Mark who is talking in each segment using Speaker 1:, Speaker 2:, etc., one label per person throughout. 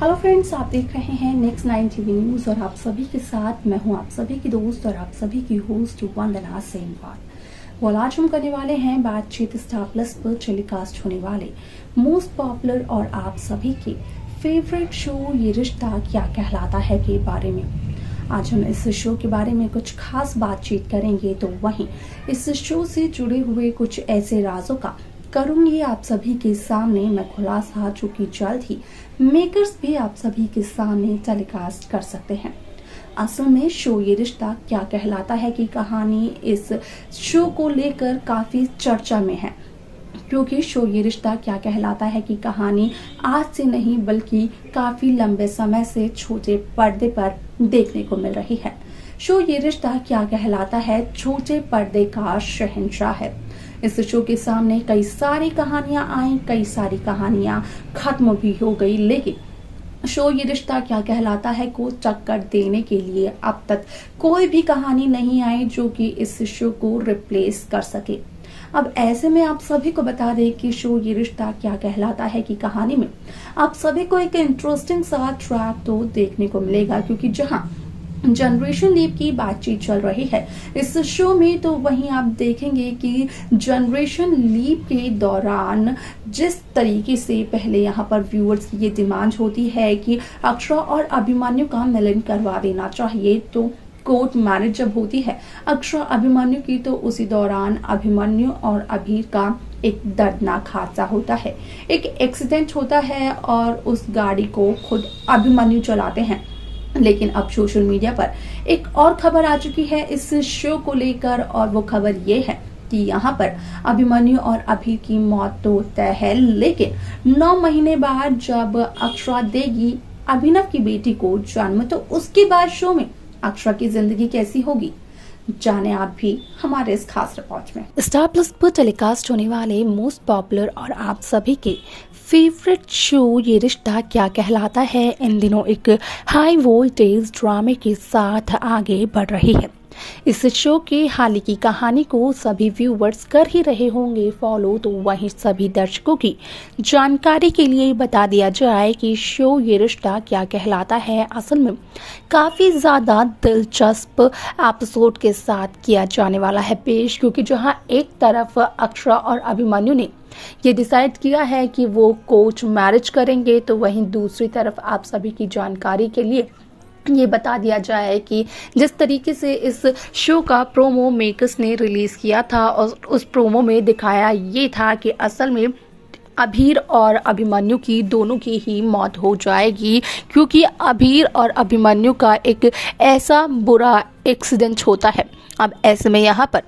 Speaker 1: Hello friends, आप देख रहे हैं नेक्स्ट 9 टीवी न्यूज और आप सभी के साथ मैं हूं आप सभी की दोस्त और आप सभी की होस्ट वंदना सेनवाल। और आज हम करने वाले हैं बातचीत स्टार प्लस पर टेलीकास्ट होने वाले मोस्ट पॉपुलर और आप सभी के फेवरेट शो ये रिश्ता क्या कहलाता है के बारे में। आज हम इस शो के बारे में कुछ खास बातचीत करेंगे, तो वहीं इस शो से जुड़े हुए कुछ ऐसे राजों का करूंगी आप सभी के सामने मैं खुलासा, जो कि जल्द ही मेकर्स भी आप सभी के सामने टेलीकास्ट कर सकते हैं। असल में शो ये रिश्ता क्या कहलाता है की कहानी इस शो को लेकर काफी चर्चा में है, क्योंकि शो ये रिश्ता क्या कहलाता है की कहानी आज से नहीं बल्कि काफी लंबे समय से छोटे पर्दे पर देखने को मिल रही है। शो ये रिश्ता क्या कहलाता है छोटे पर्दे का शहंशाह है। इस शो के सामने कई सारी कहानियां आई, कई सारी कहानियां खत्म भी हो गई, लेकिन शो ये रिश्ता क्या कहलाता है को टक्कर देने के लिए अब तक कोई भी कहानी नहीं आई जो कि इस शो को रिप्लेस कर सके। अब ऐसे में आप सभी को बता दें कि शो ये रिश्ता क्या कहलाता है की कहानी में आप सभी को एक इंटरेस्टिंग सा ट्रैक तो देखने को मिलेगा, क्योंकि जहां जनरेशन लीप की बातचीत चल रही है इस शो में, तो वहीं आप देखेंगे कि जनरेशन लीप के दौरान जिस तरीके से पहले यहाँ पर व्यूअर्स की ये डिमांड होती है कि अक्षरा और अभिमन्यु का मिलन करवा देना चाहिए, तो कोर्ट मैरिज जब होती है अक्षरा अभिमन्यु की, तो उसी दौरान अभिमन्यु और अभीर का एक दर्दनाक हादसा होता है। एक एक्सीडेंट होता है और उस गाड़ी को खुद अभिमन्यु चलाते हैं। लेकिन अब सोशल मीडिया पर एक और खबर आ चुकी है इस शो को लेकर, और वो खबर ये है कि यहाँ पर अभिमन्यु और अभीर की मौत तो तय है, लेकिन 9 महीने बाद जब अक्षरा देगी अभिनव की बेटी को जन्म, तो उसके बाद शो में अक्षरा की जिंदगी कैसी होगी, जाने आप भी हमारे इस खास रिपोर्ट में। स्टार प्लस पर टेलीकास्ट होने वाले मोस्ट पॉपुलर और आप सभी के फेवरेट शो ये रिश्ता क्या कहलाता है इन दिनों एक हाई वोल्टेज ड्रामे के साथ आगे बढ़ रही है। इस शो के हाल की कहानी को सभी व्यूवर्स कर ही रहे होंगे फॉलो, तो वहीं सभी दर्शकों की जानकारी के लिए बता दिया जाए कि शो ये रिश्ता क्या कहलाता है असल में काफ़ी ज़्यादा दिलचस्प एपिसोड के साथ किया जाने वाला है पेश, क्योंकि जहां एक तरफ अक्षरा और अभिमन्यु ने ये डिसाइड किया है कि वो कोर्ट मैरिज करेंगे, तो वहीं दूसरी तरफ आप सभी की जानकारी के लिए ये बता दिया जाए कि जिस तरीके से इस शो का प्रोमो मेकर्स ने रिलीज किया था और उस प्रोमो में दिखाया ये था कि असल में अभीर और अभिमन्यु की दोनों की ही मौत हो जाएगी, क्योंकि अभीर और अभिमन्यु का एक ऐसा बुरा एक्सीडेंट होता है। अब ऐसे में यहाँ पर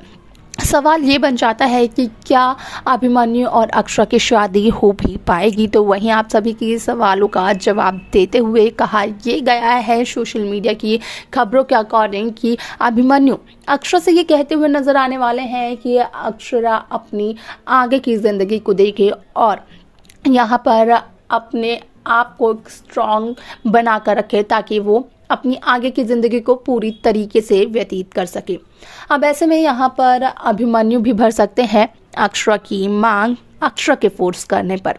Speaker 1: सवाल ये बन जाता है कि क्या अभिमन्यु और अक्षरा की शादी हो भी पाएगी, तो वहीं आप सभी के सवालों का जवाब देते हुए कहा ये गया है सोशल मीडिया की खबरों के अकॉर्डिंग कि अभिमन्यु अक्षरा से ये कहते हुए नजर आने वाले हैं कि अक्षरा अपनी आगे की ज़िंदगी को देखे और यहाँ पर अपने आप को स्ट्रॉन्ग बना कर रखे ताकि वो अपनी आगे की ज़िंदगी को पूरी तरीके से व्यतीत कर सके। अब ऐसे में यहाँ पर अभिमन्यु भी भर सकते हैं अक्षरा की मांग अक्षरा के फोर्स करने पर।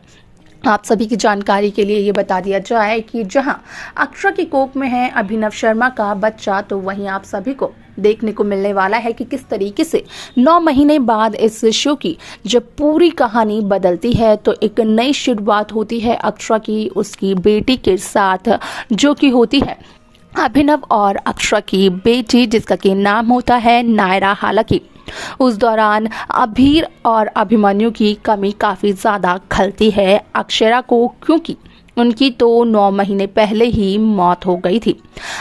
Speaker 1: आप सभी की जानकारी के लिए ये बता दिया जाए कि जहां अक्षरा की कोख में है अभिनव शर्मा का बच्चा, तो वहीं आप सभी को देखने को मिलने वाला है कि किस तरीके से 9 महीने बाद इस शो की जब पूरी कहानी बदलती है, तो एक नई शुरुआत होती है अक्षरा की उसकी बेटी के साथ, जो कि होती है अभिनव और अक्षरा की बेटी, जिसका कि नाम होता है नायरा। हालांकि उस दौरान अभीर और अभिमन्यु की कमी काफ़ी ज़्यादा खलती है अक्षरा को, क्योंकि उनकी तो 9 महीने पहले ही मौत हो गई थी।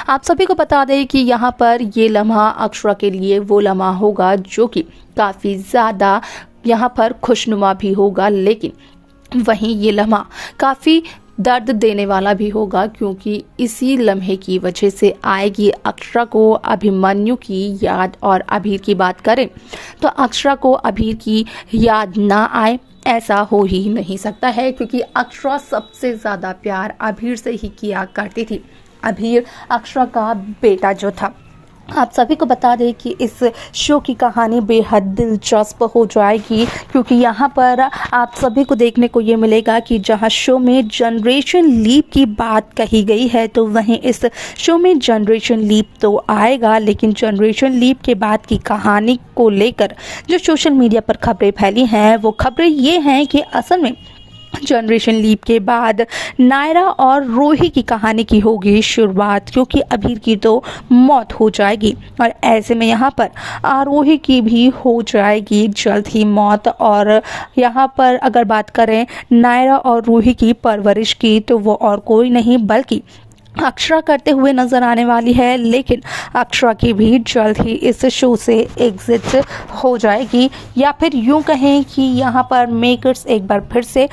Speaker 1: आप सभी को बता दें कि यहाँ पर ये लम्हा अक्षरा के लिए वो लम्हा होगा जो कि काफ़ी ज़्यादा यहाँ पर खुशनुमा भी होगा, लेकिन वहीं ये लम्हा काफ़ी दर्द देने वाला भी होगा, क्योंकि इसी लम्हे की वजह से आएगी अक्षरा को अभिमन्यु की याद। और अभीर की बात करें तो अक्षरा को अभीर की याद ना आए ऐसा हो ही नहीं सकता है, क्योंकि अक्षरा सबसे ज़्यादा प्यार अभीर से ही किया करती थी। अभीर अक्षरा का बेटा जो था, आप सभी को बता दें कि इस शो की कहानी बेहद दिलचस्प हो जाएगी, क्योंकि यहाँ पर आप सभी को देखने को ये मिलेगा कि जहाँ शो में जनरेशन लीप की बात कही गई है, तो वहीं इस शो में जनरेशन लीप तो आएगा, लेकिन जनरेशन लीप के बाद की कहानी को लेकर जो सोशल मीडिया पर खबरें फैली हैं, वो खबरें ये हैं कि असल में जनरेशन लीप के बाद नायरा और रूही की कहानी की होगी शुरुआत, क्योंकि अबीर की तो मौत हो जाएगी और ऐसे में यहाँ पर आरोही की भी हो जाएगी जल्द ही मौत। और यहाँ पर अगर बात करें नायरा और रूही की परवरिश की, तो वो और कोई नहीं बल्कि अक्षरा करते हुए नजर आने वाली है, लेकिन अक्षरा की भी जल्द ही इस शो से एग्जिट हो जाएगी, या फिर यूं कहें कि यहाँ पर मेकर्स एक बार फिर से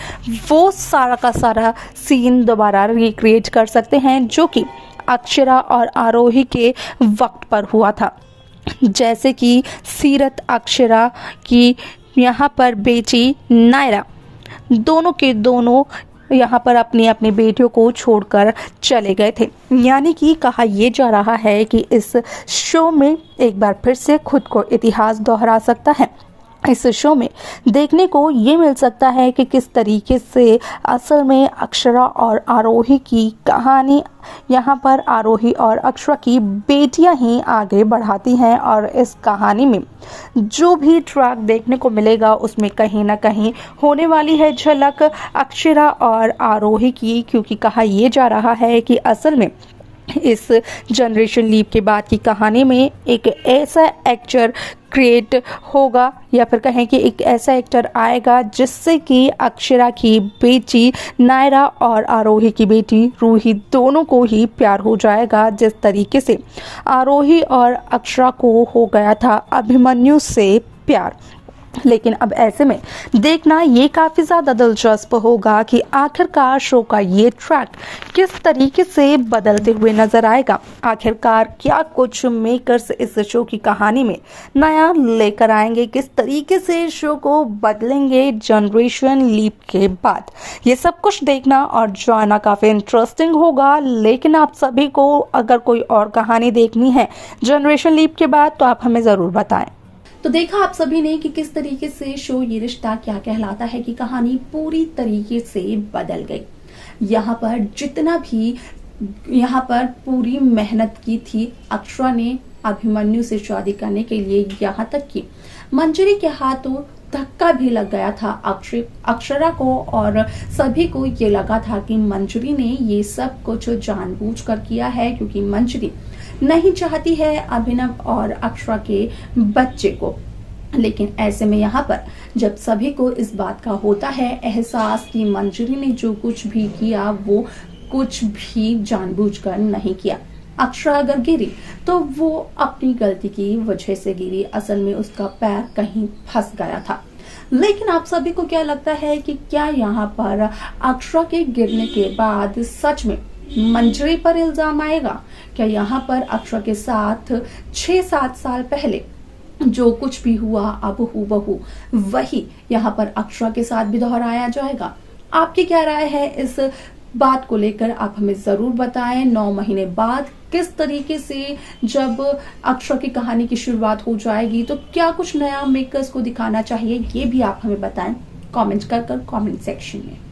Speaker 1: वो सारा का सारा सीन दोबारा रिक्रिएट कर सकते हैं जो कि अक्षरा और आरोही के वक्त पर हुआ था। जैसे कि सीरत अक्षरा की यहाँ पर बेटी नायरा, दोनों के दोनों यहाँ पर अपनी अपनी बेटियों को छोड़कर चले गए थे। यानी कि कहा यह जा रहा है कि इस शो में एक बार फिर से खुद को इतिहास दोहरा सकता है। इस शो में देखने को ये मिल सकता है कि किस तरीके से असल में अक्षरा और आरोही की कहानी, यहाँ पर आरोही और अक्षरा की बेटियां ही आगे बढ़ाती हैं, और इस कहानी में जो भी ट्रैक देखने को मिलेगा उसमें कहीं ना कहीं होने वाली है झलक अक्षरा और आरोही की, क्योंकि कहा यह जा रहा है कि असल में इस जनरेशन लीप के बाद की कहानी में एक ऐसा एक्टर क्रिएट होगा, या फिर कहें कि एक ऐसा एक्टर आएगा जिससे कि अक्षरा की बेटी नायरा और आरोही की बेटी रूही दोनों को ही प्यार हो जाएगा, जिस तरीके से आरोही और अक्षरा को हो गया था अभिमन्यु से प्यार। लेकिन अब ऐसे में देखना ये काफ़ी ज़्यादा दिलचस्प होगा कि आखिरकार शो का ये ट्रैक किस तरीके से बदलते हुए नजर आएगा। आखिरकार क्या कुछ मेकर्स इस शो की कहानी में नया लेकर आएंगे, किस तरीके से शो को बदलेंगे जनरेशन लीप के बाद, ये सब कुछ देखना और जानना काफ़ी इंटरेस्टिंग होगा। लेकिन आप सभी को अगर कोई और कहानी देखनी है जनरेशन लीप के बाद, तो आप हमें ज़रूर बताएं। तो देखा आप सभी ने कि किस तरीके से शो ये रिश्ता क्या कहलाता है की कहानी पूरी तरीके से बदल गई। यहाँ पर जितना भी यहाँ पर पूरी मेहनत की थी अक्षरा ने अभिमन्यु से शादी करने के लिए, यहाँ तक कि मंजरी के हाथों धक्का भी लग गया था अक्षरा को, और सभी को ये लगा था कि मंजरी ने ये सब कुछ जानबूझकर किया है, क्योंकि मंजरी नहीं चाहती है अभिनव और अक्षरा के बच्चे को। लेकिन ऐसे में यहाँ पर जब सभी को इस बात का होता है एहसास कि मंजरी ने जो कुछ भी किया वो कुछ भी जानबूझकर नहीं किया। अक्षरा अगर गिरी तो वो अपनी गलती की वजह से गिरी, असल में उसका पैर कहीं फंस गया था। लेकिन आप सभी को क्या लगता है कि क्या यहाँ पर अक्षरा के गिरने के बाद सच में मंजरी पर इल्जाम आएगा? क्या यहाँ पर अक्षरा के साथ 6-7 साल पहले जो कुछ भी हुआ अब हूबहू वही यहाँ पर अक्षरा के साथ भी दोहराया जाएगा? आपकी क्या राय है इस बात को लेकर, आप हमें जरूर बताएं। 9 महीने बाद किस तरीके से जब अक्षरा की कहानी की शुरुआत हो जाएगी, तो क्या कुछ नया मेकर्स को दिखाना चाहिए, ये भी आप हमें बताएं कमेंट कर कमेंट सेक्शन में।